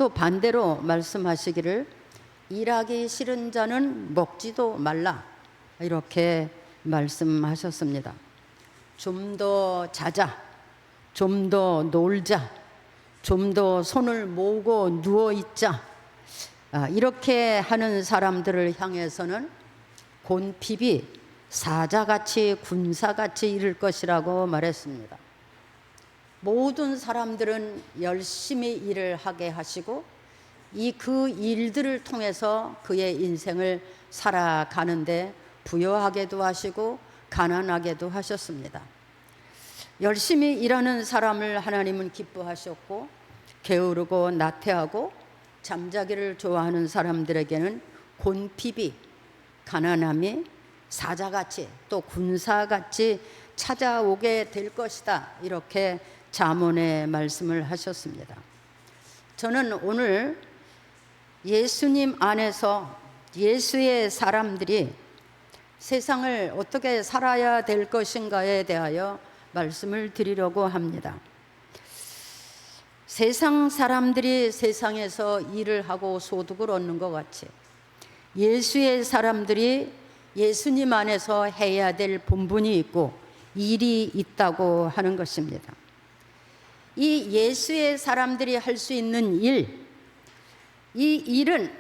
또 반대로 말씀하시기를 일하기 싫은 자는 먹지도 말라, 이렇게 말씀하셨습니다. 좀 더 자자, 좀 더 놀자, 좀 더 손을 모으고 누워있자, 이렇게 하는 사람들을 향해서는 곤핍이 사자같이 군사같이 이를 것이라고 말했습니다. 모든 사람들은 열심히 일을 하게 하시고 그 일들을 통해서 그의 인생을 살아가는데 부여하게도 하시고 가난하게도 하셨습니다. 열심히 일하는 사람을 하나님은 기뻐하셨고, 게으르고 나태하고 잠자기를 좋아하는 사람들에게는 곤핍이, 가난함이 사자같이 또 군사같이 찾아오게 될 것이다, 이렇게 잠언의 말씀을 하셨습니다. 저는 오늘 예수님 안에서 예수의 사람들이 세상을 어떻게 살아야 될 것인가에 대하여 말씀을 드리려고 합니다. 세상 사람들이 세상에서 일을 하고 소득을 얻는 것 같이 예수의 사람들이 예수님 안에서 해야 될 본분이 있고 일이 있다고 하는 것입니다. 이 예수의 사람들이 할 수 있는 일, 이 일은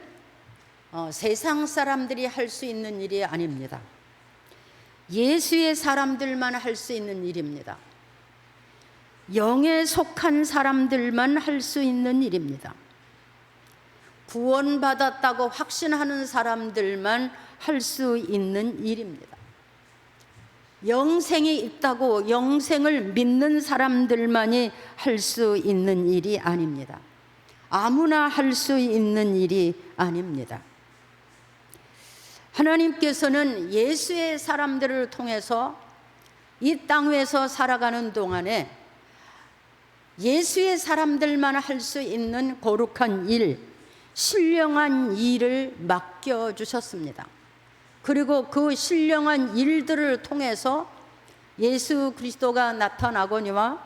세상 사람들이 할 수 있는 일이 아닙니다. 예수의 사람들만 할 수 있는 일입니다. 영에 속한 사람들만 할 수 있는 일입니다. 구원받았다고 확신하는 사람들만 할 수 있는 일입니다. 영생이 있다고 영생을 믿는 사람들만이 할 수 있는 일이 아닙니다. 아무나 할 수 있는 일이 아닙니다. 하나님께서는 예수의 사람들을 통해서 이 땅 위에서 살아가는 동안에 예수의 사람들만 할 수 있는 거룩한 일, 신령한 일을 맡겨주셨습니다. 그리고 그 신령한 일들을 통해서 예수 그리스도가 나타나거니와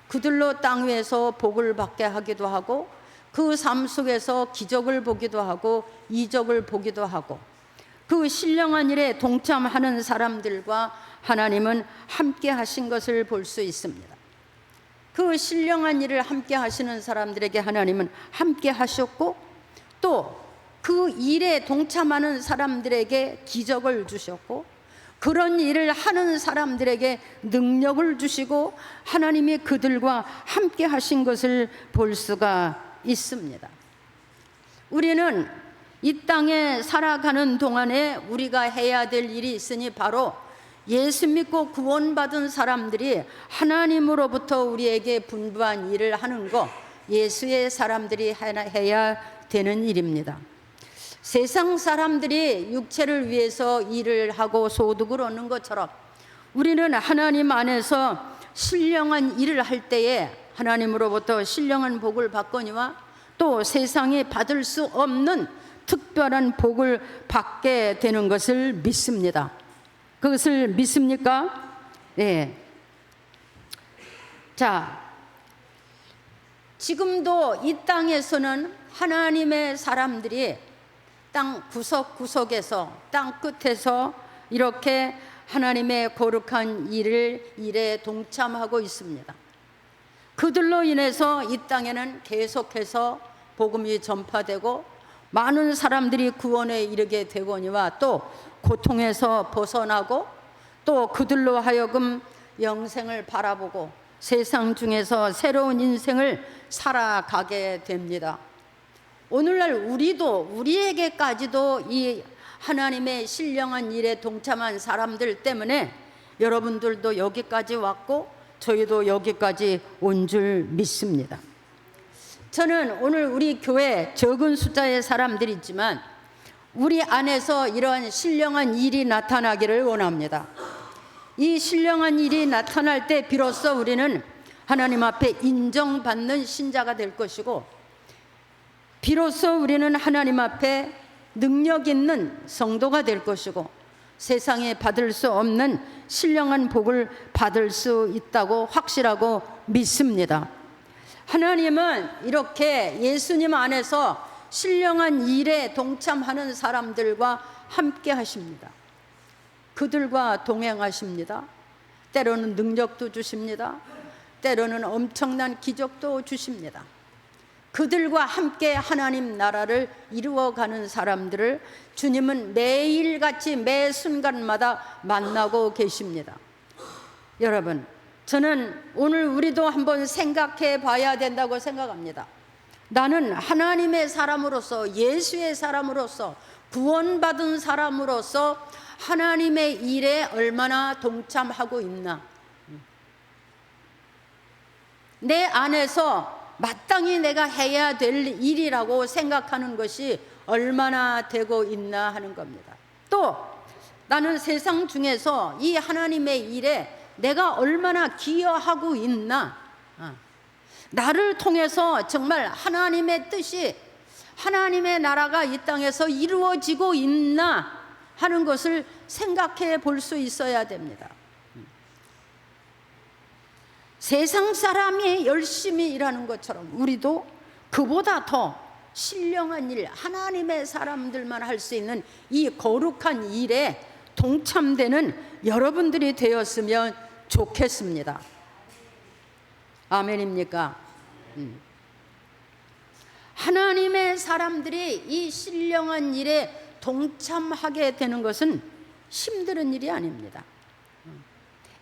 그들로 땅 위에서 복을 받게 하기도 하고 그 삶 속에서 기적을 보기도 하고 이적을 보기도 하고 그 신령한 일에 동참하는 사람들과 하나님은 함께 하신 것을 볼 수 있습니다. 그 신령한 일을 함께 하시는 사람들에게 하나님은 함께 하셨고 또 그 일에 동참하는 사람들에게 기적을 주셨고 그런 일을 하는 사람들에게 능력을 주시고 하나님이 그들과 함께 하신 것을 볼 수가 있습니다. 우리는 이 땅에 살아가는 동안에 우리가 해야 될 일이 있으니 바로 예수 믿고 구원받은 사람들이 하나님으로부터 우리에게 분부한 일을 하는 것, 예수의 사람들이 해야 되는 일입니다. 세상 사람들이 육체를 위해서 일을 하고 소득을 얻는 것처럼 우리는 하나님 안에서 신령한 일을 할 때에 하나님으로부터 신령한 복을 받거니와 또 세상에 받을 수 없는 특별한 복을 받게 되는 것을 믿습니다. 그것을 믿습니까? 네. 자, 지금도 이 땅에서는 하나님의 사람들이 땅 구석구석에서 땅 끝에서 이렇게 하나님의 거룩한 일에 동참하고 있습니다. 그들로 인해서 이 땅에는 계속해서 복음이 전파되고 많은 사람들이 구원에 이르게 되거니와 또 고통에서 벗어나고 또 그들로 하여금 영생을 바라보고 세상 중에서 새로운 인생을 살아가게 됩니다. 오늘날 우리에게까지도 이 하나님의 신령한 일에 동참한 사람들 때문에 여러분들도 여기까지 왔고 저희도 여기까지 온 줄 믿습니다. 저는 오늘 우리 교회 적은 숫자의 사람들이 있지만 우리 안에서 이러한 신령한 일이 나타나기를 원합니다. 이 신령한 일이 나타날 때 비로소 우리는 하나님 앞에 인정받는 신자가 될 것이고 비로소 우리는 하나님 앞에 능력 있는 성도가 될 것이고 세상에 받을 수 없는 신령한 복을 받을 수 있다고 확실하고 믿습니다. 하나님은 이렇게 예수님 안에서 신령한 일에 동참하는 사람들과 함께 하십니다. 그들과 동행하십니다. 때로는 능력도 주십니다. 때로는 엄청난 기적도 주십니다. 그들과 함께 하나님 나라를 이루어가는 사람들을 주님은 매일같이 매 순간마다 만나고 계십니다. 여러분, 저는 오늘 우리도 한번 생각해 봐야 된다고 생각합니다. 나는 하나님의 사람으로서, 예수의 사람으로서, 구원받은 사람으로서 하나님의 일에 얼마나 동참하고 있나? 내 안에서 마땅히 내가 해야 될 일이라고 생각하는 것이 얼마나 되고 있나 하는 겁니다. 또 나는 세상 중에서 이 하나님의 일에 내가 얼마나 기여하고 있나? 나를 통해서 정말 하나님의 뜻이, 하나님의 나라가 이 땅에서 이루어지고 있나 하는 것을 생각해 볼 수 있어야 됩니다. 세상 사람이 열심히 일하는 것처럼 우리도 그보다 더 신령한 일, 하나님의 사람들만 할 수 있는 이 거룩한 일에 동참되는 여러분들이 되었으면 좋겠습니다. 아멘입니까? 하나님의 사람들이 이 신령한 일에 동참하게 되는 것은 힘든 일이 아닙니다.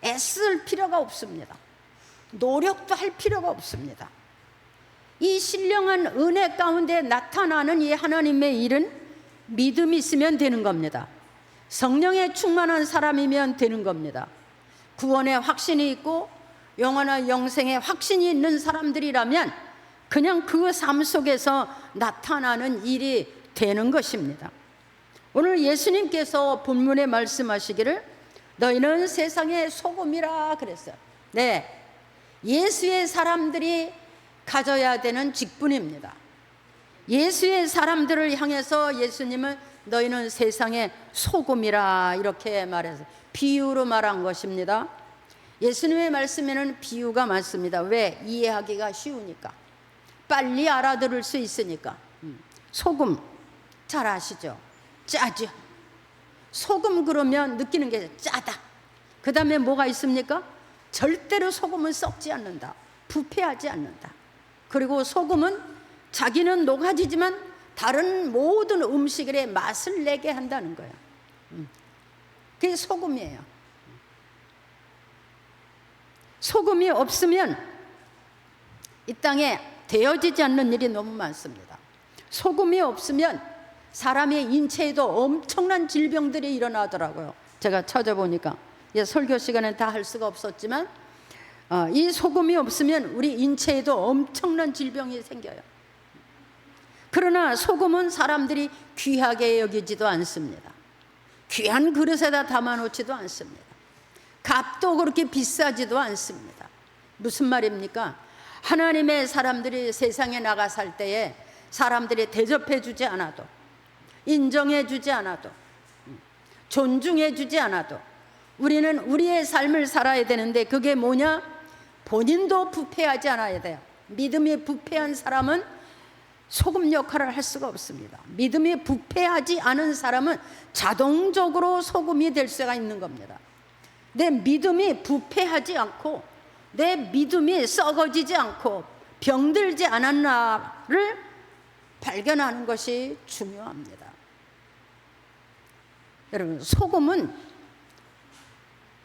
애쓸 필요가 없습니다. 노력도 할 필요가 없습니다. 이 신령한 은혜 가운데 나타나는 이 하나님의 일은 믿음이 있으면 되는 겁니다. 성령에 충만한 사람이면 되는 겁니다. 구원의 확신이 있고 영원한 영생의 확신이 있는 사람들이라면 그냥 그 삶 속에서 나타나는 일이 되는 것입니다. 오늘 예수님께서 본문에 말씀하시기를 너희는 세상의 소금이라 그랬어요. 네, 예수의 사람들이 가져야 되는 직분입니다. 예수의 사람들을 향해서 예수님은 너희는 세상의 소금이라 이렇게 말해서 비유로 말한 것입니다. 예수님의 말씀에는 비유가 많습니다. 왜? 이해하기가 쉬우니까, 빨리 알아들을 수 있으니까. 소금 잘 아시죠? 짜죠. 소금 그러면 느끼는 게 짜다. 그 다음에 뭐가 있습니까? 절대로 소금은 썩지 않는다. 부패하지 않는다. 그리고 소금은 자기는 녹아지지만 다른 모든 음식에 맛을 내게 한다는 거예요. 그게 소금이에요. 소금이 없으면 이 땅에 되어지지 않는 일이 너무 많습니다. 소금이 없으면 사람의 인체에도 엄청난 질병들이 일어나더라고요. 제가 찾아보니까 설교 시간에 다 할 수가 없었지만 이 소금이 없으면 우리 인체에도 엄청난 질병이 생겨요. 그러나 소금은 사람들이 귀하게 여기지도 않습니다. 귀한 그릇에다 담아놓지도 않습니다. 값도 그렇게 비싸지도 않습니다. 무슨 말입니까? 하나님의 사람들이 세상에 나가 살 때에 사람들이 대접해 주지 않아도, 인정해 주지 않아도, 존중해 주지 않아도 우리는 우리의 삶을 살아야 되는데 그게 뭐냐? 본인도 부패하지 않아야 돼요. 믿음이 부패한 사람은 소금 역할을 할 수가 없습니다. 믿음이 부패하지 않은 사람은 자동적으로 소금이 될 수가 있는 겁니다. 내 믿음이 부패하지 않고 내 믿음이 썩어지지 않고 병들지 않았나를 발견하는 것이 중요합니다. 여러분, 소금은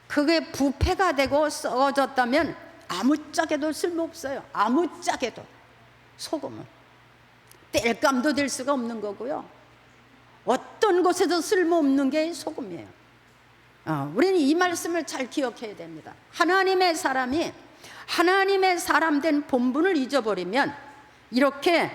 그게 부패가 되고 썩어졌다면 아무짝에도 쓸모없어요. 아무짝에도. 소금은 땔감도 될 수가 없는 거고요. 어떤 곳에도 쓸모없는 게 소금이에요. 우리는 이 말씀을 잘 기억해야 됩니다. 하나님의 사람이 하나님의 사람 된 본분을 잊어버리면 이렇게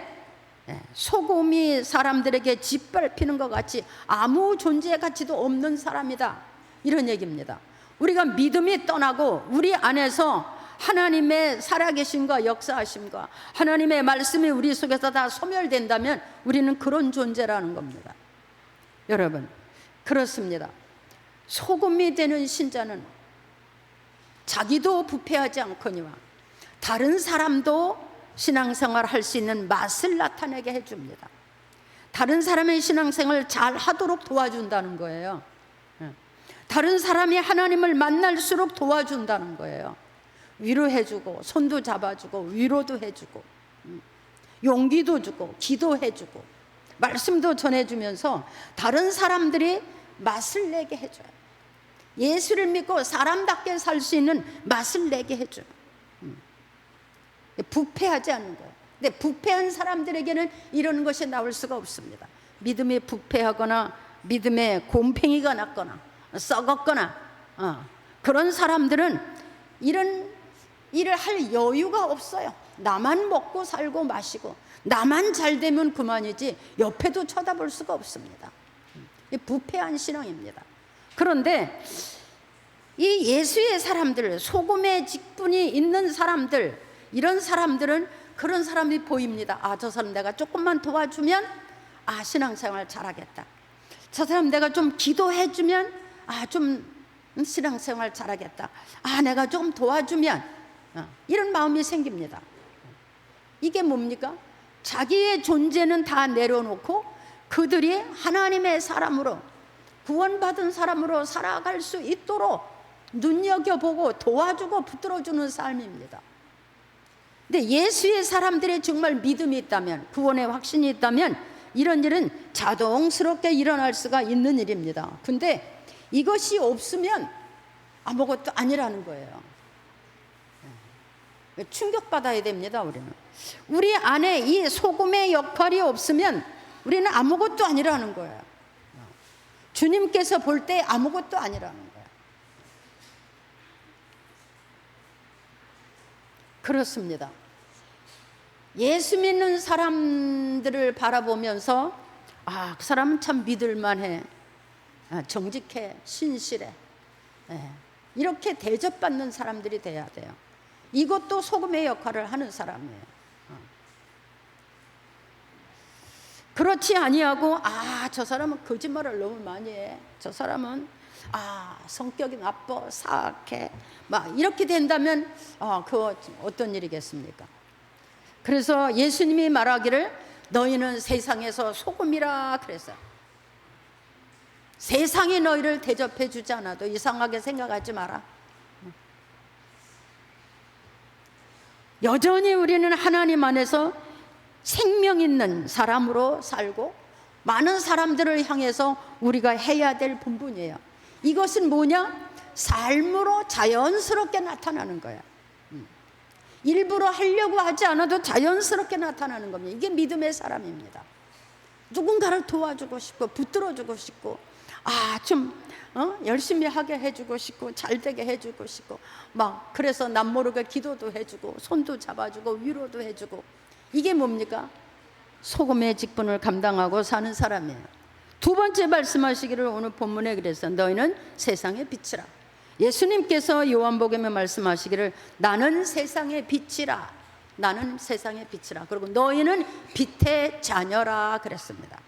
소금이 사람들에게 짓밟히는 것 같이 아무 존재 가치도 없는 사람이다, 이런 얘기입니다. 우리가 믿음이 떠나고 우리 안에서 하나님의 살아계심과 역사하심과 하나님의 말씀이 우리 속에서 다 소멸된다면 우리는 그런 존재라는 겁니다. 여러분, 그렇습니다. 소금이 되는 신자는 자기도 부패하지 않거니와 다른 사람도 신앙생활 할 수 있는 맛을 나타내게 해줍니다. 다른 사람의 신앙생활을 잘 하도록 도와준다는 거예요. 다른 사람이 하나님을 만날수록 도와준다는 거예요. 위로해주고 손도 잡아주고 위로도 해주고 용기도 주고 기도해주고 말씀도 전해주면서 다른 사람들이 맛을 내게 해줘요. 예수를 믿고 사람답게 살 수 있는 맛을 내게 해줘요. 부패하지 않는 거예요. 근데 부패한 사람들에게는 이런 것이 나올 수가 없습니다. 믿음이 부패하거나 믿음에 곰팡이가 났거나 썩었거나 그런 사람들은 이런 일을 할 여유가 없어요. 나만 먹고 살고 마시고 나만 잘 되면 그만이지 옆에도 쳐다볼 수가 없습니다. 부패한 신앙입니다. 그런데 이 예수의 사람들, 소금의 직분이 있는 사람들, 이런 사람들은 그런 사람이 보입니다. 아, 저 사람 내가 조금만 도와주면 신앙생활 잘하겠다. 저 사람 내가 좀 기도해주면 좀 신앙생활 잘하겠다. 내가 좀 도와주면 이런 마음이 생깁니다. 이게 뭡니까? 자기의 존재는 다 내려놓고 그들이 하나님의 사람으로, 구원받은 사람으로 살아갈 수 있도록 눈여겨보고 도와주고 붙들어주는 삶입니다. 근데 예수의 사람들의 정말 믿음이 있다면, 구원의 확신이 있다면 이런 일은 자동스럽게 일어날 수가 있는 일입니다. 근데 이것이 없으면 아무것도 아니라는 거예요. 충격받아야 됩니다. 우리는 우리 안에 이 소금의 역할이 없으면 우리는 아무것도 아니라는 거예요. 주님께서 볼 때 아무것도 아니라는 거예요. 그렇습니다. 예수 믿는 사람들을 바라보면서 그 사람은 참 믿을만해, 정직해, 신실해, 이렇게 대접받는 사람들이 돼야 돼요. 이것도 소금의 역할을 하는 사람이에요. 그렇지 아니하고 저 사람은 거짓말을 너무 많이 해, 저 사람은 성격이 나빠, 사악해, 막 이렇게 된다면 그거 어떤 일이겠습니까? 그래서 예수님이 말하기를 너희는 세상에서 소금이라 그랬어요. 세상이 너희를 대접해 주지 않아도 이상하게 생각하지 마라. 여전히 우리는 하나님 안에서 생명 있는 사람으로 살고 많은 사람들을 향해서 우리가 해야 될 본분이에요. 이것은 뭐냐? 삶으로 자연스럽게 나타나는 거야. 일부러 하려고 하지 않아도 자연스럽게 나타나는 겁니다. 이게 믿음의 사람입니다. 누군가를 도와주고 싶고 붙들어주고 싶고 열심히 하게 해주고 싶고 잘 되게 해주고 싶고 막 그래서 남 모르게 기도도 해주고 손도 잡아주고 위로도 해주고, 이게 뭡니까? 소금의 직분을 감당하고 사는 사람이에요. 두 번째 말씀하시기를 오늘 본문에 그래서 너희는 세상의 빛이라. 예수님께서 요한복음에 말씀하시기를 나는 세상의 빛이라, 나는 세상의 빛이라. 그리고 너희는 빛의 자녀라 그랬습니다.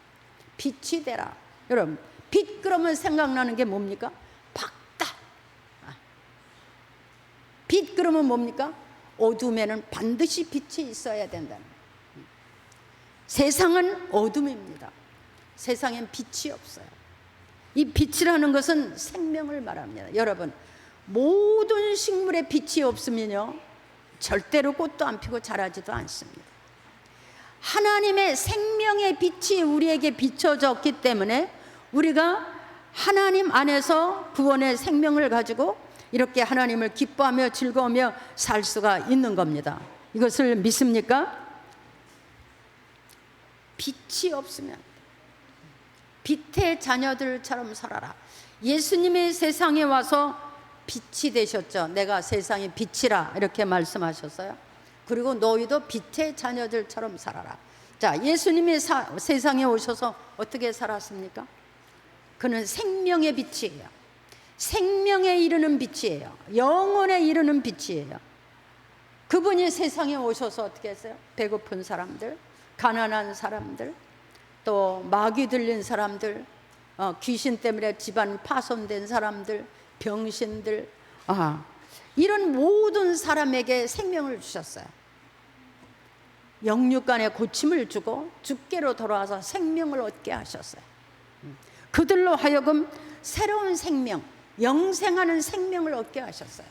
빛이 되라. 여러분, 빛 그러면 생각나는 게 뭡니까? 밝다. 빛 그러면 뭡니까? 어둠에는 반드시 빛이 있어야 된다는 거예요. 세상은 어둠입니다. 세상엔 빛이 없어요. 이 빛이라는 것은 생명을 말합니다. 여러분, 모든 식물에 빛이 없으면요 절대로 꽃도 안 피고 자라지도 않습니다. 하나님의 생명의 빛이 우리에게 비춰졌기 때문에 우리가 하나님 안에서 구원의 생명을 가지고 이렇게 하나님을 기뻐하며 즐거우며 살 수가 있는 겁니다. 이것을 믿습니까? 빛이 없으면 빛의 자녀들처럼 살아라. 예수님이 세상에 와서 빛이 되셨죠. 내가 세상의 빛이라 이렇게 말씀하셨어요. 그리고 너희도 빛의 자녀들처럼 살아라. 자, 예수님이 세상에 오셔서 어떻게 살았습니까? 그는 생명의 빛이에요. 생명에 이르는 빛이에요. 영혼에 이르는 빛이에요. 그분이 세상에 오셔서 어떻게 했어요? 배고픈 사람들, 가난한 사람들, 또 마귀 들린 사람들, 귀신 때문에 집안 파손된 사람들, 병신들, 이런 모든 사람에게 생명을 주셨어요. 영육간에 고침을 주고 주께로 돌아와서 생명을 얻게 하셨어요. 그들로 하여금 새로운 생명, 영생하는 생명을 얻게 하셨어요.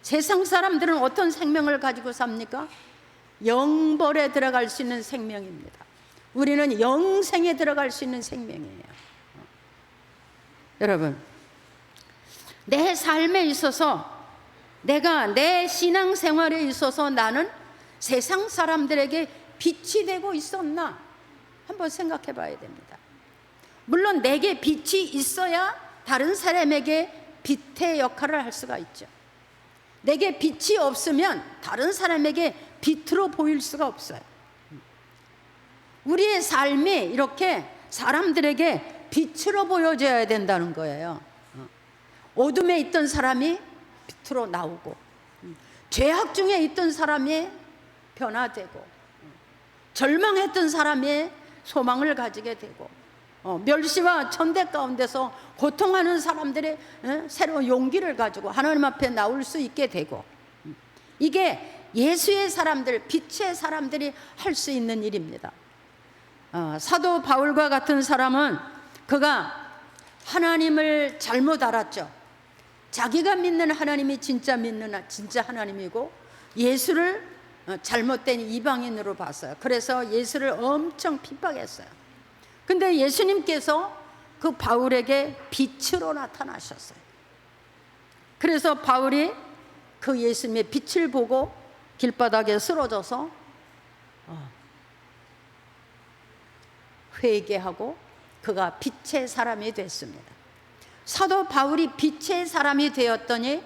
세상 사람들은 어떤 생명을 가지고 삽니까? 영벌에 들어갈 수 있는 생명입니다. 우리는 영생에 들어갈 수 있는 생명이에요. 여러분, 내 삶에 있어서, 내가 내 신앙생활에 있어서 나는 세상 사람들에게 빛이 되고 있었나 한번 생각해 봐야 됩니다. 물론 내게 빛이 있어야 다른 사람에게 빛의 역할을 할 수가 있죠. 내게 빛이 없으면 다른 사람에게 빛으로 보일 수가 없어요. 우리의 삶이 이렇게 사람들에게 빛으로 보여져야 된다는 거예요. 어둠에 있던 사람이 빛으로 나오고, 죄악 중에 있던 사람이 변화되고, 절망했던 사람이 소망을 가지게 되고, 멸시와 천대 가운데서 고통하는 사람들의 새로운 용기를 가지고 하나님 앞에 나올 수 있게 되고, 이게 예수의 사람들, 빛의 사람들이 할 수 있는 일입니다. 사도 바울과 같은 사람은 그가 하나님을 잘못 알았죠. 자기가 믿는 하나님이 진짜 하나님이고 예수를 잘못된 이방인으로 봤어요. 그래서 예수를 엄청 핍박했어요. 근데 예수님께서 그 바울에게 빛으로 나타나셨어요. 그래서 바울이 그 예수님의 빛을 보고 길바닥에 쓰러져서 회개하고 그가 빛의 사람이 됐습니다. 사도 바울이 빛의 사람이 되었더니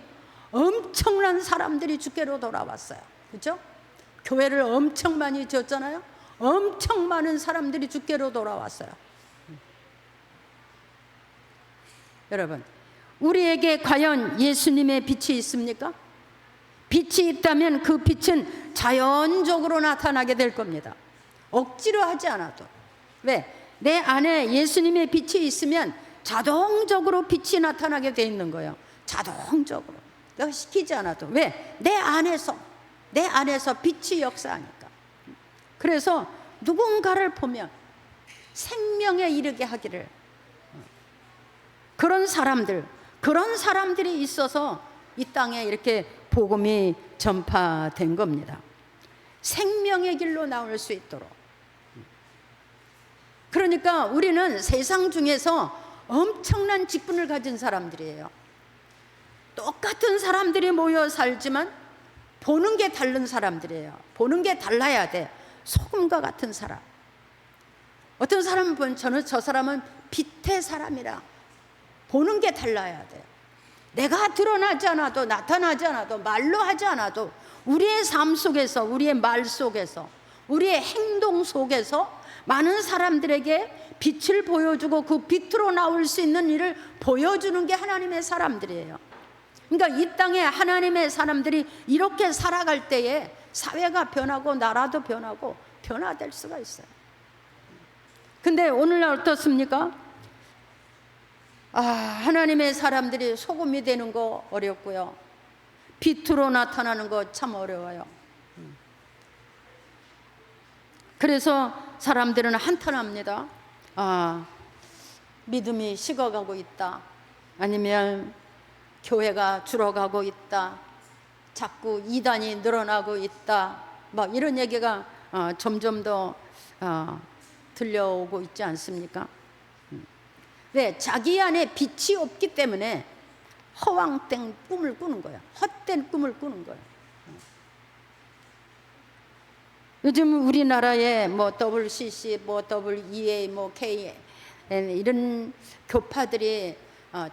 엄청난 사람들이 주께로 돌아왔어요. 그렇죠? 교회를 엄청 많이 지었잖아요. 엄청 많은 사람들이 주께로 돌아왔어요. 여러분, 우리에게 과연 예수님의 빛이 있습니까? 빛이 있다면 그 빛은 자연적으로 나타나게 될 겁니다. 억지로 하지 않아도. 왜? 내 안에 예수님의 빛이 있으면 자동적으로 빛이 나타나게 돼 있는 거예요. 자동적으로. 내가 시키지 않아도. 왜? 내 안에서 빛이 역사하니까. 그래서 누군가를 보면 생명에 이르게 하기를, 그런 사람들이 있어서 이 땅에 이렇게 복음이 전파된 겁니다. 생명의 길로 나올 수 있도록. 그러니까 우리는 세상 중에서 엄청난 직분을 가진 사람들이에요. 똑같은 사람들이 모여 살지만 보는 게 다른 사람들이에요. 보는 게 달라야 돼. 소금과 같은 사람. 어떤 사람은 보면 저 사람은 빛의 사람이라 보는 게 달라야 돼요. 내가 드러나지 않아도, 나타나지 않아도, 말로 하지 않아도 우리의 삶 속에서, 우리의 말 속에서, 우리의 행동 속에서 많은 사람들에게 빛을 보여주고 그 빛으로 나올 수 있는 일을 보여주는 게 하나님의 사람들이에요. 그러니까 이 땅에 하나님의 사람들이 이렇게 살아갈 때에 사회가 변하고 나라도 변하고 변화될 수가 있어요. 근데 오늘날 어떻습니까? 하나님의 사람들이 소금이 되는 거 어렵고요. 빛으로 나타나는 거 참 어려워요. 그래서 사람들은 한탄합니다. 믿음이 식어가고 있다. 아니면 교회가 줄어가고 있다. 자꾸 이단이 늘어나고 있다. 막 이런 얘기가 점점 더 들려오고 있지 않습니까? 왜? 자기 안에 빛이 없기 때문에 허황된 꿈을 꾸는 거야. 헛된 꿈을 꾸는 거야. 요즘 우리나라에 뭐 WCC, 뭐 WEA, 뭐 KN 이런 교파들이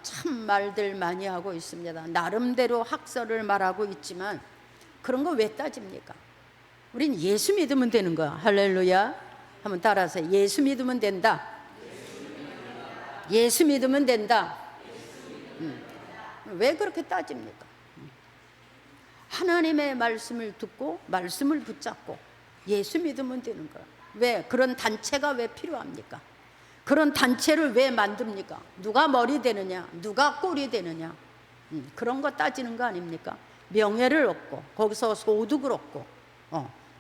참 말들 많이 하고 있습니다. 나름대로 학설을 말하고 있지만 그런 거 왜 따집니까? 우린 예수 믿으면 되는 거야. 할렐루야. 한번 따라서 예수 믿으면 된다. 예수 믿으면 된다. 왜 그렇게 따집니까? 하나님의 말씀을 듣고 말씀을 붙잡고 예수 믿으면 되는 거야. 왜? 그런 단체가 왜 필요합니까? 그런 단체를 왜 만듭니까? 누가 머리 되느냐? 누가 꼴이 되느냐? 그런 거 따지는 거 아닙니까? 명예를 얻고 거기서 소득을 얻고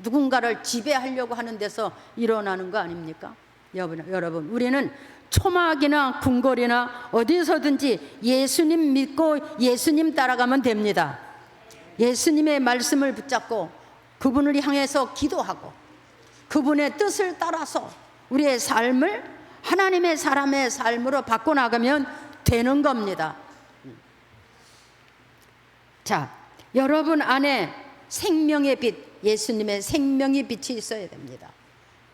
누군가를 지배하려고 하는 데서 일어나는 거 아닙니까? 여러분, 우리는 초막이나 궁궐이나 어디서든지 예수님 믿고 예수님 따라가면 됩니다. 예수님의 말씀을 붙잡고 그분을 향해서 기도하고 그분의 뜻을 따라서 우리의 삶을 하나님의 사람의 삶으로 바꿔나가면 되는 겁니다. 자, 여러분 안에 생명의 빛, 예수님의 생명의 빛이 있어야 됩니다.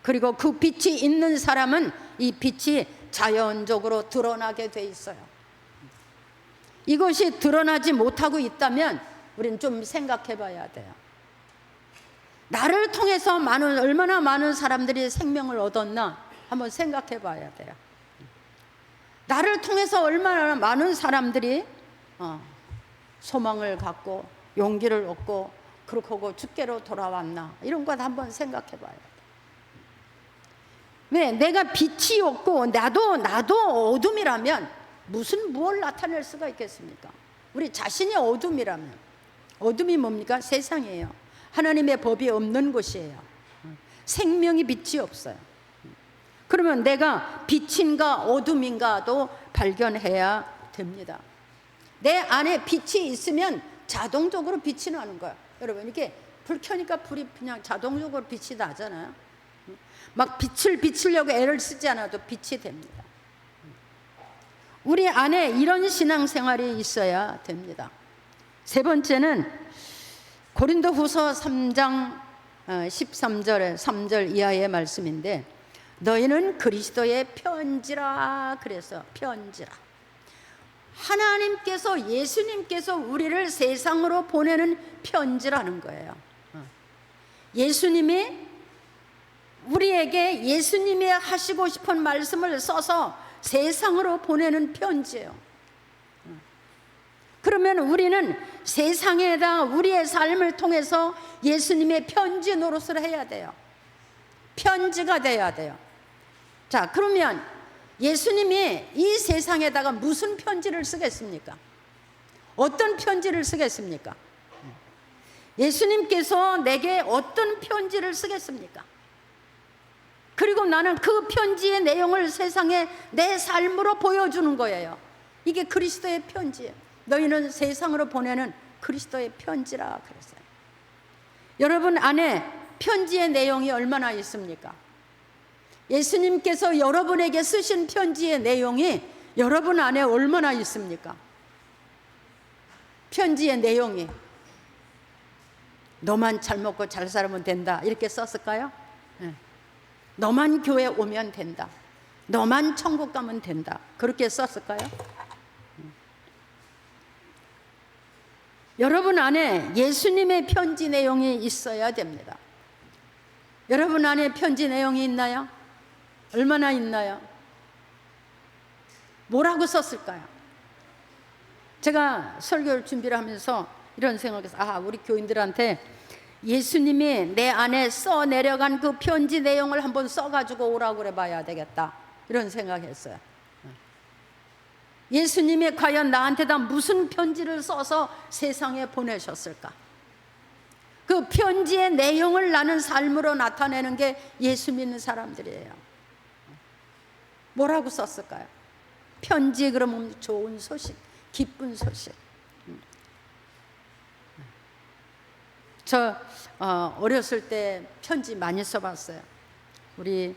그리고 그 빛이 있는 사람은 이 빛이 자연적으로 드러나게 돼 있어요. 이것이 드러나지 못하고 있다면 우리는 좀 생각해 봐야 돼요. 나를 통해서 얼마나 많은 사람들이 생명을 얻었나 한번 생각해 봐야 돼요. 나를 통해서 얼마나 많은 사람들이 소망을 갖고 용기를 얻고 그렇게 하고 주께로 돌아왔나, 이런 것 한번 생각해 봐야 돼요. 왜? 내가 빛이 없고 나도 어둠이라면 뭘 나타낼 수가 있겠습니까? 우리 자신이 어둠이라면, 어둠이 뭡니까? 세상이에요. 하나님의 법이 없는 곳이에요. 생명이 빛이 없어요. 그러면 내가 빛인가 어둠인가도 발견해야 됩니다. 내 안에 빛이 있으면 자동적으로 빛이 나는 거야. 여러분, 이렇게 불 켜니까 불이 그냥 자동적으로 빛이 나잖아요. 막 빛을 비추려고 애를 쓰지 않아도 빛이 됩니다. 우리 안에 이런 신앙생활이 있어야 됩니다. 세 번째는 고린도후서 3장 13절에 3절 이하의 말씀인데, 너희는 그리스도의 편지라. 그래서 편지라. 하나님께서, 예수님께서 우리를 세상으로 보내는 편지라는 거예요. 예수님이 우리에게 예수님이 하시고 싶은 말씀을 써서 세상으로 보내는 편지예요. 그러면 우리는 세상에다 우리의 삶을 통해서 예수님의 편지 노릇을 해야 돼요. 편지가 돼야 돼요. 자, 그러면 예수님이 이 세상에다가 무슨 편지를 쓰겠습니까? 어떤 편지를 쓰겠습니까? 예수님께서 내게 어떤 편지를 쓰겠습니까? 그리고 나는 그 편지의 내용을 세상에 내 삶으로 보여주는 거예요. 이게 그리스도의 편지예요. 너희는 세상으로 보내는 그리스도의 편지라 그랬어요. 여러분 안에 편지의 내용이 얼마나 있습니까? 예수님께서 여러분에게 쓰신 편지의 내용이 여러분 안에 얼마나 있습니까? 편지의 내용이 너만 잘 먹고 잘 살면 된다, 이렇게 썼을까요? 네. 너만 교회 오면 된다, 너만 천국 가면 된다, 그렇게 썼을까요? 여러분 안에 예수님의 편지 내용이 있어야 됩니다. 여러분 안에 편지 내용이 있나요? 얼마나 있나요? 뭐라고 썼을까요? 제가 설교를 준비를 하면서 이런 생각했어요. 우리 교인들한테 예수님이 내 안에 써 내려간 그 편지 내용을 한번 써가지고 오라고 그래 봐야 되겠다, 이런 생각했어요. 예수님이 과연 나한테다 무슨 편지를 써서 세상에 보내셨을까? 그 편지의 내용을 나는 삶으로 나타내는 게 예수 믿는 사람들이에요. 뭐라고 썼을까요? 편지 그러면 좋은 소식, 기쁜 소식. 저 어렸을 때 편지 많이 써봤어요. 우리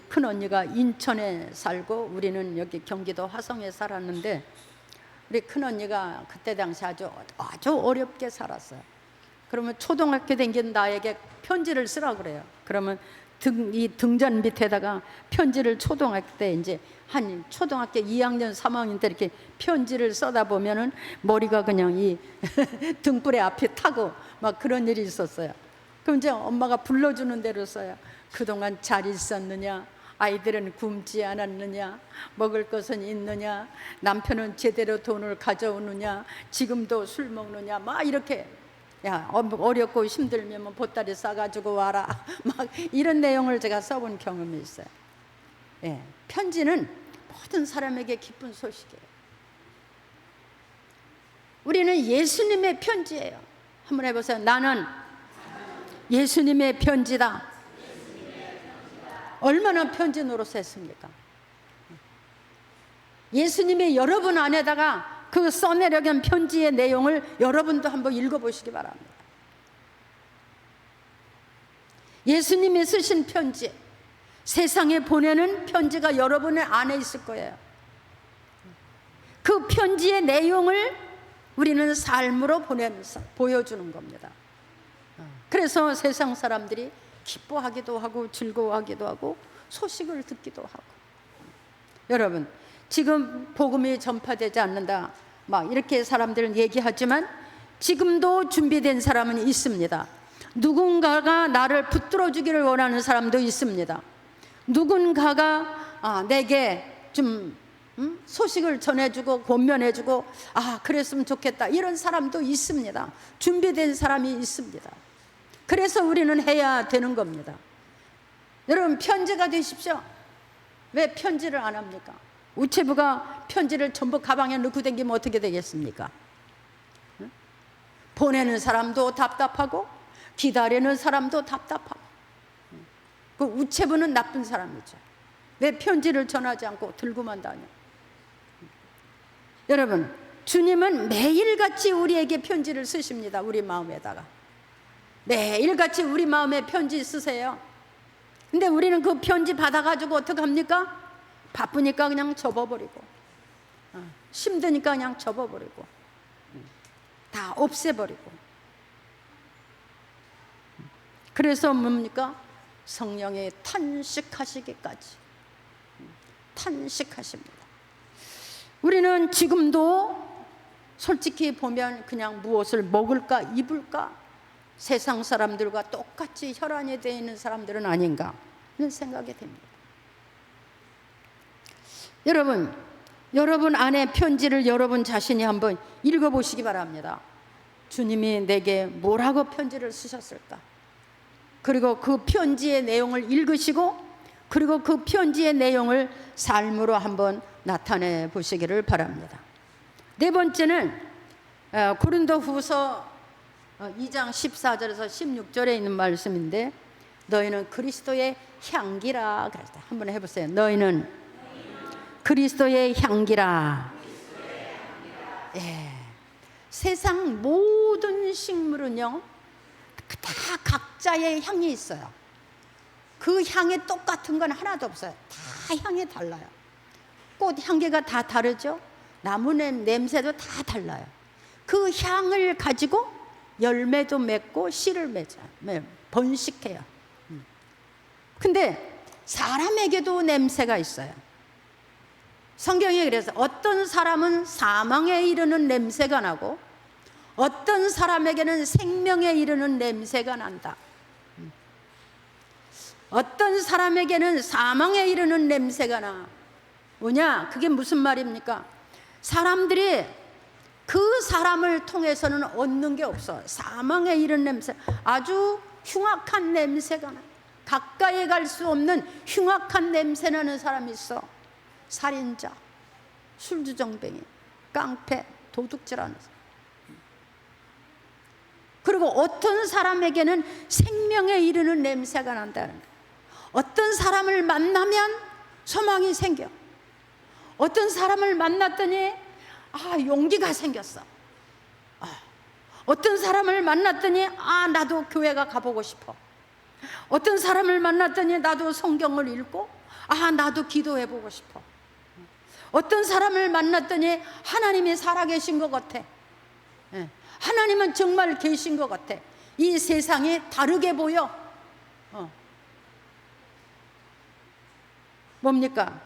큰 언니가 인천에 살고 우리는 여기 경기도 화성에 살았는데, 우리 큰 언니가 그때 당시 아주 어렵게 살았어요. 그러면 초등학교 댕긴 나에게 편지를 쓰라고 그래요. 그러면 이 등잔 밑에다가 편지를 초등학교 때 이제 한 초등학교 2학년 3학년 때 이렇게 편지를 써다 보면은 머리가 그냥 이 등불에 앞에 타고 막 그런 일이 있었어요. 그럼 이제 엄마가 불러주는 대로 써요. 그동안 잘 있었느냐, 아이들은 굶지 않았느냐, 먹을 것은 있느냐, 남편은 제대로 돈을 가져오느냐, 지금도 술 먹느냐, 막 이렇게, 야 어렵고 힘들면 보따리 싸가지고 와라, 막 이런 내용을 제가 써본 경험이 있어요. 예, 편지는 모든 사람에게 기쁜 소식이에요. 우리는 예수님의 편지예요. 한번 해보세요. 나는 예수님의 편지다. 얼마나 편지 노릇했습니까? 예수님이 여러분 안에다가 그 써내려간 편지의 내용을 여러분도 한번 읽어보시기 바랍니다. 예수님이 쓰신 편지, 세상에 보내는 편지가 여러분의 안에 있을 거예요. 그 편지의 내용을 우리는 삶으로 보여주는 겁니다. 그래서 세상 사람들이 기뻐하기도 하고 즐거워하기도 하고 소식을 듣기도 하고. 여러분, 지금 복음이 전파되지 않는다 막 이렇게 사람들은 얘기하지만 지금도 준비된 사람은 있습니다. 누군가가 나를 붙들어 주기를 원하는 사람도 있습니다. 누군가가 내게 좀 소식을 전해주고 권면해주고 그랬으면 좋겠다 이런 사람도 있습니다. 준비된 사람이 있습니다. 그래서 우리는 해야 되는 겁니다. 여러분, 편지가 되십시오. 왜 편지를 안 합니까? 우체부가 편지를 전부 가방에 넣고 다니면 어떻게 되겠습니까? 보내는 사람도 답답하고 기다리는 사람도 답답하고. 그 우체부는 나쁜 사람이죠. 왜 편지를 전하지 않고 들고만 다녀? 여러분, 주님은 매일같이 우리에게 편지를 쓰십니다. 우리 마음에다가 매일같이 우리 마음에 편지 쓰세요. 근데 우리는 그 편지 받아가지고 어떡합니까? 바쁘니까 그냥 접어버리고, 힘드니까 그냥 접어버리고, 다 없애버리고. 그래서 뭡니까? 성령이 탄식하시기까지 탄식하십니다. 우리는 지금도 솔직히 보면 그냥 무엇을 먹을까 입을까 세상 사람들과 똑같이 혈안이 되어 있는 사람들은 아닌가 하는 생각이 듭니다. 여러분 안에 편지를 여러분 자신이 한번 읽어보시기 바랍니다. 주님이 내게 뭐라고 편지를 쓰셨을까? 그리고 그 편지의 내용을 읽으시고 그리고 그 편지의 내용을 삶으로 한번 나타내 보시기를 바랍니다. 네 번째는 고린도후서 2장 14절에서 16절에 있는 말씀인데, 너희는 그리스도의 향기라 그랬다. 한번 해보세요. 너희는 그리스도의 향기라. 예. 세상 모든 식물은요 다 각자의 향이 있어요. 그 향이 똑같은 건 하나도 없어요. 다 향이 달라요. 꽃 향기가 다 다르죠. 나무 냄새도 다 달라요. 그 향을 가지고 열매도 맺고 씨를 번식해요. 근데 사람에게도 냄새가 있어요. 성경에 그래서 어떤 사람은 사망에 이르는 냄새가 나고 어떤 사람에게는 생명에 이르는 냄새가 난다. 어떤 사람에게는 사망에 이르는 냄새가 나. 뭐냐? 그게 무슨 말입니까? 사람들이 그 사람을 통해서는 얻는 게 없어. 사망에 이르는 냄새, 아주 흉악한 냄새가 나. 가까이 갈 수 없는 흉악한 냄새 나는 사람이 있어. 살인자, 술주정뱅이, 깡패, 도둑질하는 사람. 그리고 어떤 사람에게는 생명에 이르는 냄새가 난다는 거예요. 어떤 사람을 만나면 소망이 생겨. 어떤 사람을 만났더니 용기가 생겼어. 어떤 사람을 만났더니 나도 교회가 가보고 싶어. 어떤 사람을 만났더니 나도 성경을 읽고 나도 기도해보고 싶어. 어떤 사람을 만났더니 하나님이 살아계신 것 같아. 하나님은 정말 계신 것 같아. 이 세상이 다르게 보여. 뭡니까?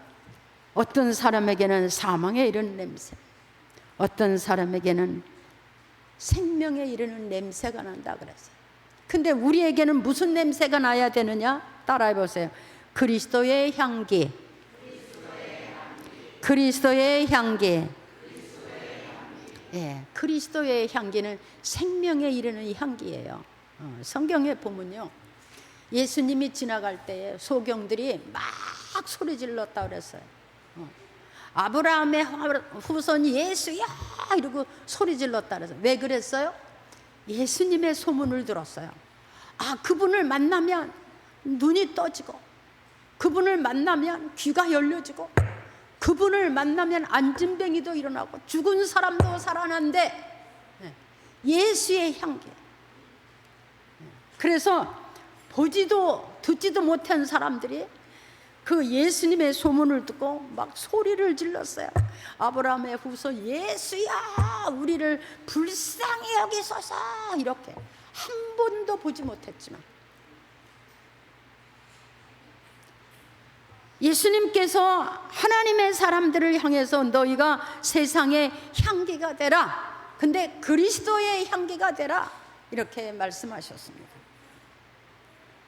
어떤 사람에게는 사망에 이르는 냄새, 어떤 사람에게는 생명에 이르는 냄새가 난다 그랬어요. 근데 우리에게는 무슨 냄새가 나야 되느냐? 따라해 보세요. 그리스도의 향기. 그리스도의 향기. 예, 그리스도의 향기는 생명에 이르는 향기예요. 성경에 보면요, 예수님이 지나갈 때 소경들이 막 소리 질렀다 그랬어요. 아브라함의 후손이 예수야 이러고 소리 질렀다 그랬어요. 왜 그랬어요? 예수님의 소문을 들었어요. 그분을 만나면 눈이 떠지고, 그분을 만나면 귀가 열려지고, 그분을 만나면 안진뱅이도 일어나고 죽은 사람도 살아난대. 예수의 향기. 그래서 보지도 듣지도 못한 사람들이 그 예수님의 소문을 듣고 막 소리를 질렀어요. 아브라함의 후손 예수야, 우리를 불쌍히 여기소서. 이렇게 한 번도 보지 못했지만 예수님께서 하나님의 사람들을 향해서 너희가 세상의 향기가 되라, 근데 그리스도의 향기가 되라, 이렇게 말씀하셨습니다.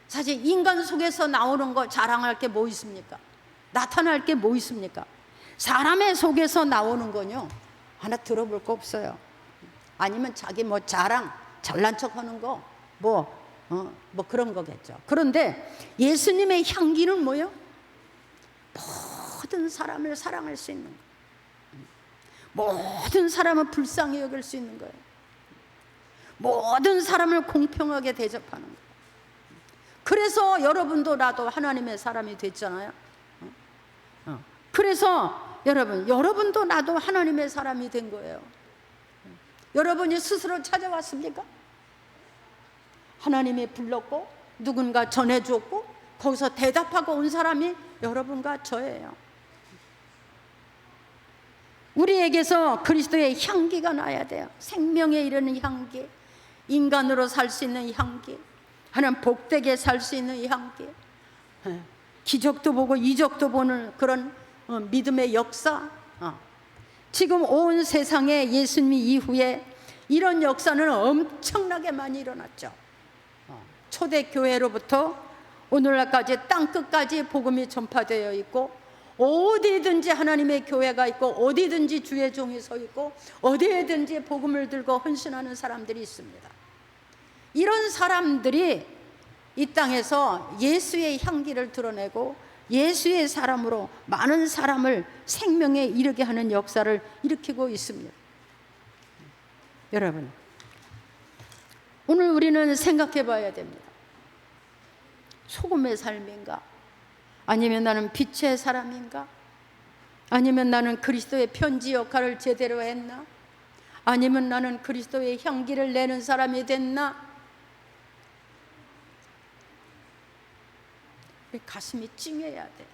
사실 인간 속에서 나오는 거 자랑할 게 뭐 있습니까? 나타날 게 뭐 있습니까? 사람의 속에서 나오는 건요, 하나 들어볼 거 없어요. 아니면 자기 뭐 자랑, 잘난 척 하는 거, 뭐 그런 거겠죠. 그런데 예수님의 향기는 뭐예요? 모든 사람을 사랑할 수 있는 거예요. 모든 사람을 불쌍히 여길 수 있는 거예요. 모든 사람을 공평하게 대접하는 거예요. 그래서 여러분도 나도 하나님의 사람이 됐잖아요. 그래서 여러분도 나도 하나님의 사람이 된 거예요. 여러분이 스스로 찾아왔습니까? 하나님이 불렀고 누군가 전해주었고 거기서 대답하고 온 사람이 여러분과 저예요. 우리에게서 그리스도의 향기가 나야 돼요. 생명에 이르는 향기, 인간으로 살 수 있는 향기, 하나님 복되게 살 수 있는 향기, 기적도 보고 이적도 보는 그런 믿음의 역사. 지금 온 세상에 예수님 이후에 이런 역사는 엄청나게 많이 일어났죠. 초대교회로부터 오늘날까지 땅끝까지 복음이 전파되어 있고, 어디든지 하나님의 교회가 있고, 어디든지 주의 종이 서 있고, 어디에든지 복음을 들고 헌신하는 사람들이 있습니다. 이런 사람들이 이 땅에서 예수의 향기를 드러내고 예수의 사람으로 많은 사람을 생명에 이르게 하는 역사를 일으키고 있습니다. 여러분, 오늘 우리는 생각해 봐야 됩니다. 소금의 삶인가? 아니면 나는 빛의 사람인가? 아니면 나는 그리스도의 편지 역할을 제대로 했나? 아니면 나는 그리스도의 향기를 내는 사람이 됐나? 가슴이 찡해야 돼.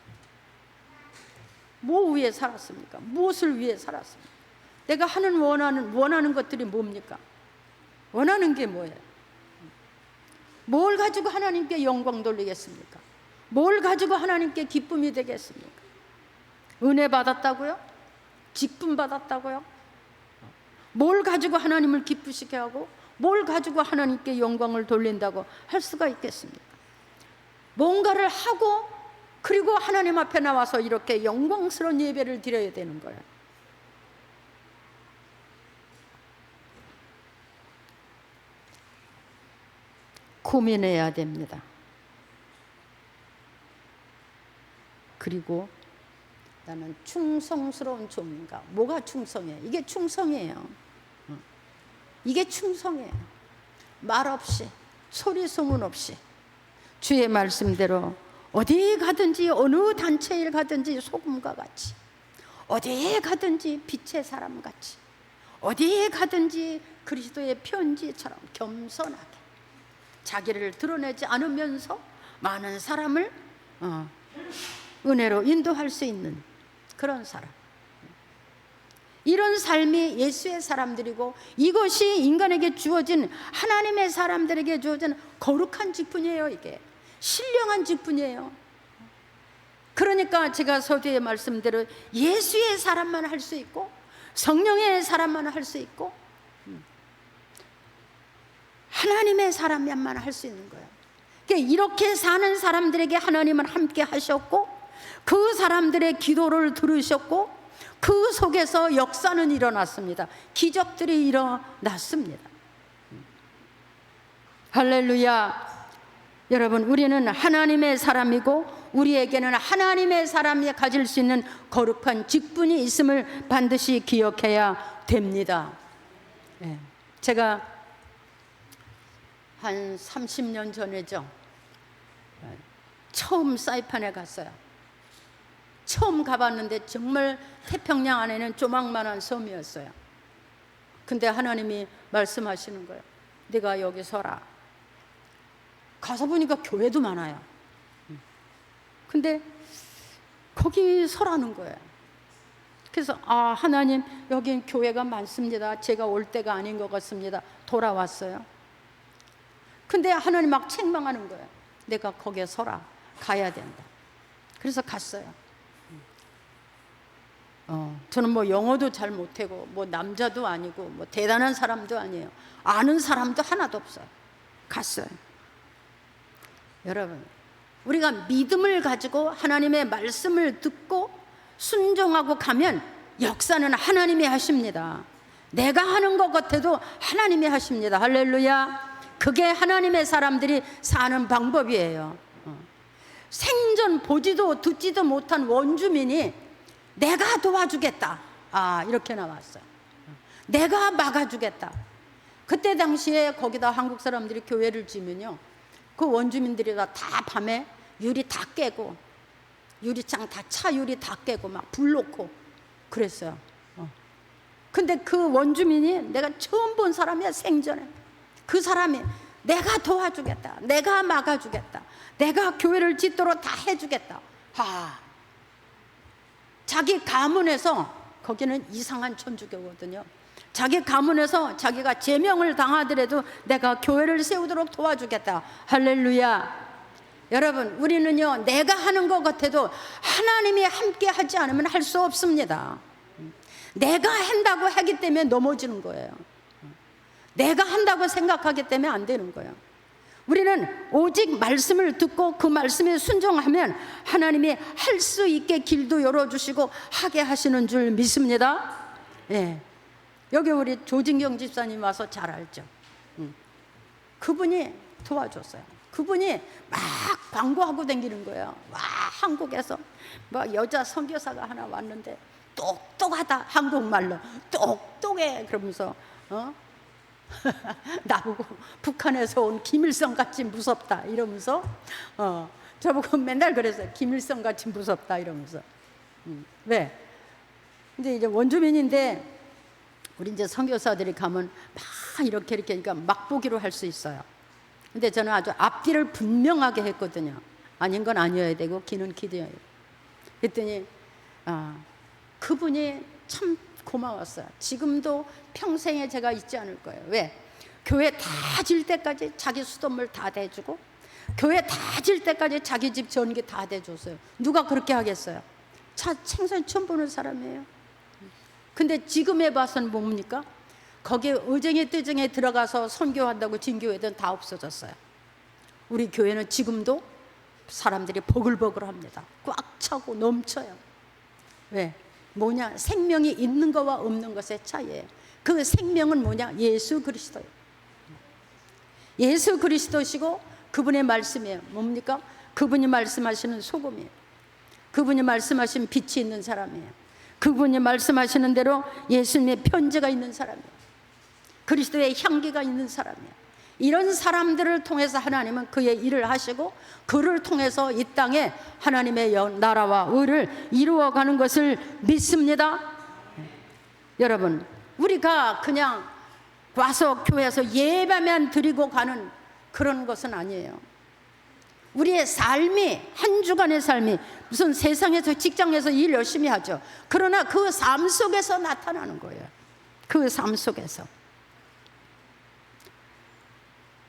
뭐 위해 살았습니까? 무엇을 위해 살았습니까? 내가 원하는 것들이 뭡니까? 원하는 게 뭐예요? 뭘 가지고 하나님께 영광 돌리겠습니까? 뭘 가지고 하나님께 기쁨이 되겠습니까? 은혜 받았다고요? 직분 받았다고요? 뭘 가지고 하나님을 기쁘시게 하고 뭘 가지고 하나님께 영광을 돌린다고 할 수가 있겠습니까? 뭔가를 하고 그리고 하나님 앞에 나와서 이렇게 영광스러운 예배를 드려야 되는 거예요. 고민해야 됩니다. 그리고 나는 충성스러운 종인가? 뭐가 충성이에요? 이게 충성이에요. 이게 충성이에요. 말 없이, 소리 소문 없이 주의 말씀대로 어디에 가든지 어느 단체에 가든지 소금과 같이, 어디에 가든지 빛의 사람 같이, 어디에 가든지 그리스도의 편지처럼 겸손하게 자기를 드러내지 않으면서 많은 사람을 은혜로 인도할 수 있는 그런 사람. 이런 삶이 예수의 사람들이고, 이것이 인간에게 주어진, 하나님의 사람들에게 주어진 거룩한 직분이에요. 이게 신령한 직분이에요. 그러니까 제가 서두에 말씀대로 예수의 사람만 할 수 있고, 성령의 사람만 할 수 있고, 하나님의 사람만 할 수 있는 거예요. 그러니까 이렇게 사는 사람들에게 하나님은 함께 하셨고, 그 사람들의 기도를 들으셨고, 그 속에서 역사는 일어났습니다. 기적들이 일어났습니다. 할렐루야. 여러분, 우리는 하나님의 사람이고, 우리에게는 하나님의 사람이 가질 수 있는 거룩한 직분이 있음을 반드시 기억해야 됩니다. 제가 한 30년 전이죠. 처음 사이판에 갔어요. 처음 가봤는데 정말 태평양 안에는 조망만한 섬이었어요. 근데 하나님이 말씀하시는 거예요. 네가 여기 서라. 가서 보니까 교회도 많아요. 근데 거기 서라는 거예요. 그래서 하나님, 여긴 교회가 많습니다. 제가 올 때가 아닌 것 같습니다. 돌아왔어요. 근데 하나님 막 책망하는 거예요. 내가 거기에 서라. 가야 된다. 그래서 갔어요. 저는 뭐 영어도 잘 못하고 뭐 남자도 아니고 뭐 대단한 사람도 아니에요. 아는 사람도 하나도 없어요. 갔어요. 여러분, 우리가 믿음을 가지고 하나님의 말씀을 듣고 순종하고 가면 역사는 하나님이 하십니다. 내가 하는 것 같아도 하나님이 하십니다. 할렐루야. 그게 하나님의 사람들이 사는 방법이에요. 생전 보지도 듣지도 못한 원주민이 내가 도와주겠다. 이렇게 나왔어요. 내가 막아주겠다. 그때 당시에 거기다 한국 사람들이 교회를 지면요, 그 원주민들이 다 밤에 유리 다 깨고, 유리창 다 차 유리 다 깨고 막 불 놓고 그랬어요. 근데 그 원주민이 내가 처음 본 사람이야, 생전에. 그 사람이 내가 도와주겠다, 내가 막아주겠다, 내가 교회를 짓도록 다 해주겠다. 자기 가문에서, 거기는 이상한 천주교거든요. 자기 가문에서 자기가 제명을 당하더라도 내가 교회를 세우도록 도와주겠다. 할렐루야. 여러분, 우리는요, 내가 하는 것 같아도 하나님이 함께 하지 않으면 할 수 없습니다. 내가 한다고 하기 때문에 넘어지는 거예요. 내가 한다고 생각하기 때문에 안 되는 거예요. 우리는 오직 말씀을 듣고 그 말씀에 순종하면 하나님이 할 수 있게 길도 열어주시고 하게 하시는 줄 믿습니다. 예. 여기 우리 조진경 집사님 와서 잘 알죠. 그분이 도와줬어요. 그분이 막 광고하고 다니는 거예요. 와, 한국에서 뭐 여자 선교사가 하나 왔는데 똑똑하다, 한국말로 똑똑해 그러면서 나보고 북한에서 온 김일성 같이 무섭다 이러면서 저보고 맨날 그랬어요. 김일성 같이 무섭다 이러면서. 왜? 근데 이제 원주민인데 우리 이제 선교사들이 가면 막 이렇게 그러니까 막 보기로 할 수 있어요. 근데 저는 아주 앞뒤를 분명하게 했거든요. 아닌 건 아니어야 되고 기는 기되어야 되고. 그랬더니 그분이 참 고마웠어요. 지금도 평생에 제가 잊지 않을 거예요. 왜? 교회 다 질 때까지 자기 수돗물 다 대주고, 교회 다 질 때까지 자기 집 전기 다 대줬어요. 누가 그렇게 하겠어요? 생전 처음 보는 사람이에요. 근데 지금에 봐서는 뭡니까? 거기에 의정의 뜨정에 들어가서 선교한다고 진교회든 다 없어졌어요. 우리 교회는 지금도 사람들이 버글버글합니다. 꽉 차고 넘쳐요. 왜? 뭐냐? 생명이 있는 것과 없는 것의 차이예요. 그 생명은 뭐냐? 예수 그리스도예요. 예수 그리스도시고 그분의 말씀이에요. 뭡니까? 그분이 말씀하시는 소금이에요. 그분이 말씀하신 빛이 있는 사람이에요. 그분이 말씀하시는 대로 예수님의 편지가 있는 사람이에요. 그리스도의 향기가 있는 사람이에요. 이런 사람들을 통해서 하나님은 그의 일을 하시고 그를 통해서 이 땅에 하나님의 나라와 의를 이루어가는 것을 믿습니다. 여러분, 우리가 그냥 와서 교회에서 예배만 드리고 가는 그런 것은 아니에요. 우리의 삶이, 한 주간의 삶이 무슨 세상에서 직장에서 일 열심히 하죠. 그러나 그 삶 속에서 나타나는 거예요. 그 삶 속에서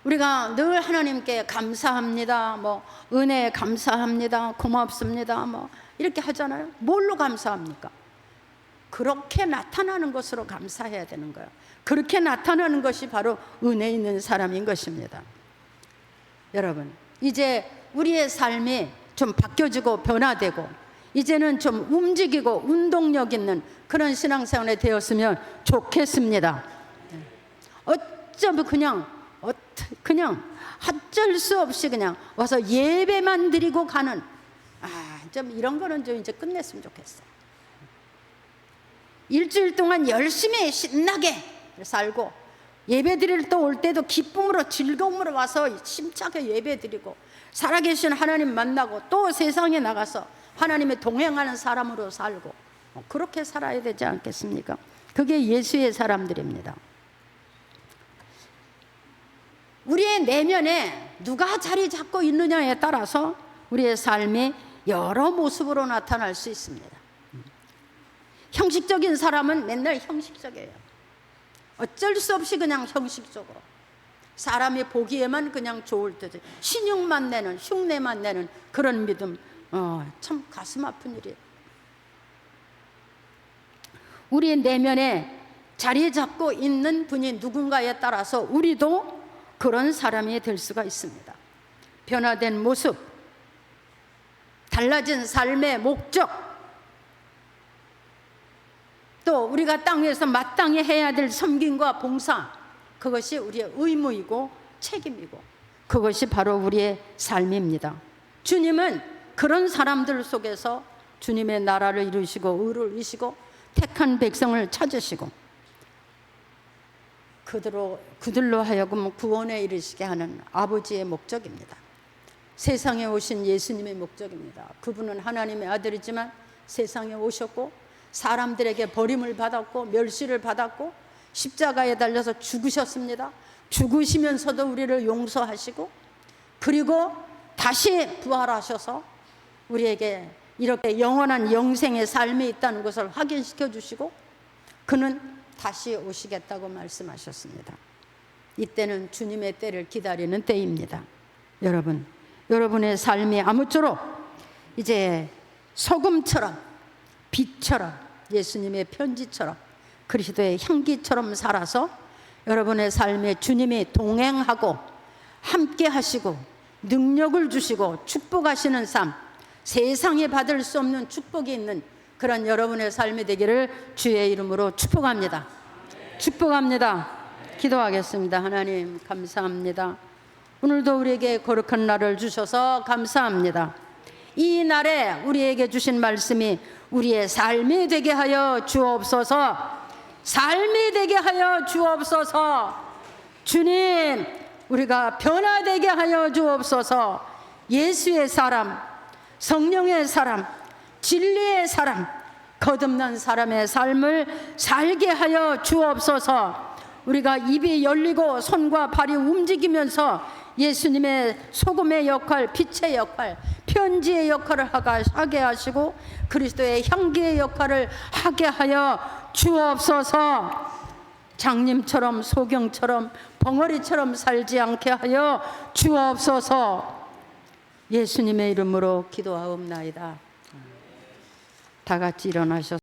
우리가 늘 하나님께 감사합니다, 뭐 은혜 감사합니다, 고맙습니다, 뭐 이렇게 하잖아요. 뭘로 감사합니까? 그렇게 나타나는 것으로 감사해야 되는 거예요. 그렇게 나타나는 것이 바로 은혜 있는 사람인 것입니다. 여러분, 이제 우리의 삶이 좀 바뀌어지고 변화되고 이제는 좀 움직이고 운동력 있는 그런 신앙생활이 되었으면 좋겠습니다. 어쩌면 그냥 어쩔 수 없이 그냥 와서 예배만 드리고 가는 좀 이런 거는 좀 이제 끝냈으면 좋겠어요. 일주일 동안 열심히 신나게 살고 예배 드릴 때 올 때도 기쁨으로 즐거움으로 와서 힘차게 예배 드리고 살아계신 하나님 만나고 또 세상에 나가서 하나님의 동행하는 사람으로 살고 그렇게 살아야 되지 않겠습니까? 그게 예수의 사람들입니다. 우리의 내면에 누가 자리 잡고 있느냐에 따라서 우리의 삶이 여러 모습으로 나타날 수 있습니다. 형식적인 사람은 맨날 형식적이에요. 어쩔 수 없이 그냥 형식적으로 사람이 보기에만 그냥 좋을 듯 신용만 내는 흉내만 내는 그런 믿음, 참 가슴 아픈 일이에요. 우리의 내면에 자리 잡고 있는 분이 누군가에 따라서 우리도 그런 사람이 될 수가 있습니다. 변화된 모습, 달라진 삶의 목적, 또 우리가 땅에서 마땅히 해야 될 섬김과 봉사, 그것이 우리의 의무이고 책임이고 그것이 바로 우리의 삶입니다. 주님은 그런 사람들 속에서 주님의 나라를 이루시고 의를 이루시고 택한 백성을 찾으시고 그들로 하여금 구원에 이르시게 하는 아버지의 목적입니다. 세상에 오신 예수님의 목적입니다. 그분은 하나님의 아들이지만 세상에 오셨고 사람들에게 버림을 받았고 멸시를 받았고 십자가에 달려서 죽으셨습니다. 죽으시면서도 우리를 용서하시고 그리고 다시 부활하셔서 우리에게 이렇게 영원한 영생의 삶이 있다는 것을 확인시켜 주시고 그는 다시 오시겠다고 말씀하셨습니다. 이때는 주님의 때를 기다리는 때입니다. 여러분의 삶이 아무쪼록 이제 소금처럼 빛처럼 예수님의 편지처럼 그리스도의 향기처럼 살아서 여러분의 삶에 주님이 동행하고 함께 하시고 능력을 주시고 축복하시는 삶, 세상에 받을 수 없는 축복이 있는 그런 여러분의 삶이 되기를 주의 이름으로 축복합니다. 축복합니다. 기도하겠습니다. 하나님 감사합니다. 오늘도 우리에게 거룩한 날을 주셔서 감사합니다. 이 날에 우리에게 주신 말씀이 우리의 삶이 되게 하여 주옵소서. 삶이 되게 하여 주옵소서. 주님, 우리가 변화되게 하여 주옵소서. 예수의 사람, 성령의 사람, 진리의 사람, 거듭난 사람의 삶을 살게 하여 주옵소서. 우리가 입이 열리고 손과 발이 움직이면서 예수님의 소금의 역할, 빛의 역할, 편지의 역할을 하게 하시고 그리스도의 향기의 역할을 하게 하여 주옵소서. 장님처럼 소경처럼 벙어리처럼 살지 않게 하여 주옵소서. 예수님의 이름으로 기도하옵나이다. 다 같이 일어나셔서